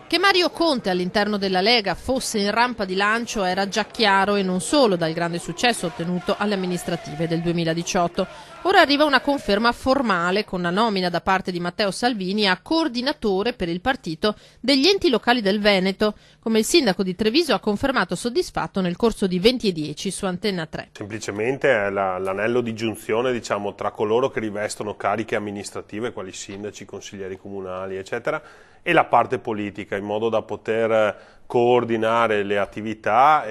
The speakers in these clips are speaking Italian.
Che Mario Conte all'interno della Lega fosse in rampa di lancio era già chiaro, e non solo dal grande successo ottenuto alle amministrative del 2018. Ora arriva una conferma formale con la nomina da parte di Matteo Salvini a coordinatore per il partito degli enti locali del Veneto, come il sindaco di Treviso ha confermato soddisfatto nel corso di 20:10 su Antenna 3. Semplicemente è l'anello di giunzione, diciamo, tra coloro che rivestono cariche amministrative, quali sindaci, consiglieri comunali, eccetera, e la parte politica, in modo da poter coordinare le attività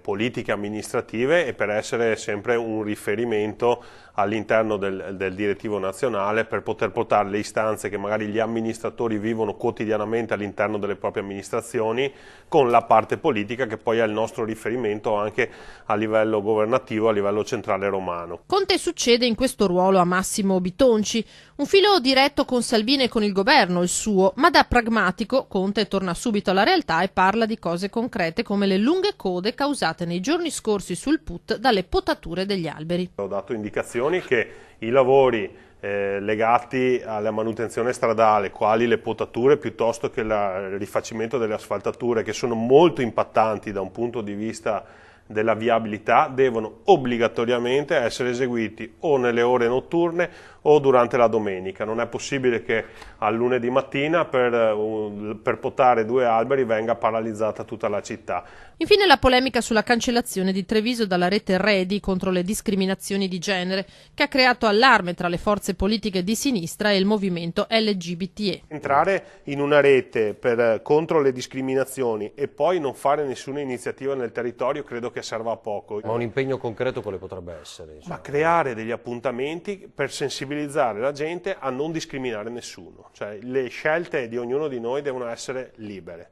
politiche amministrative e per essere sempre un riferimento all'interno del direttivo nazionale, per poter portare le istanze che magari gli amministratori vivono quotidianamente all'interno delle proprie amministrazioni con la parte politica, che poi è il nostro riferimento anche a livello governativo, a livello centrale romano. Conte succede in questo ruolo a Massimo Bitonci, un filo diretto con Salvini e con il governo, il suo, ma da pragmatico Conte torna subito alla realtà e parla di cose concrete come le lunghe code causate nei giorni scorsi sul PUT dalle potature degli alberi. Ho dato indicazioni che i lavori legati alla manutenzione stradale, quali le potature piuttosto che il rifacimento delle asfaltature, che sono molto impattanti da un punto di vista della viabilità, devono obbligatoriamente essere eseguiti o nelle ore notturne o durante la domenica. Non è possibile che al lunedì mattina per potare 2 alberi venga paralizzata tutta la città. Infine la polemica sulla cancellazione di Treviso dalla rete Redi contro le discriminazioni di genere, che ha creato allarme tra le forze politiche di sinistra e il movimento LGBTE. Entrare in una rete contro le discriminazioni e poi non fare nessuna iniziativa nel territorio credo che serva a poco. Ma un impegno concreto quale potrebbe essere? Insomma? Ma creare degli appuntamenti per sensibilizzare la gente a non discriminare nessuno. Cioè, le scelte di ognuno di noi devono essere libere.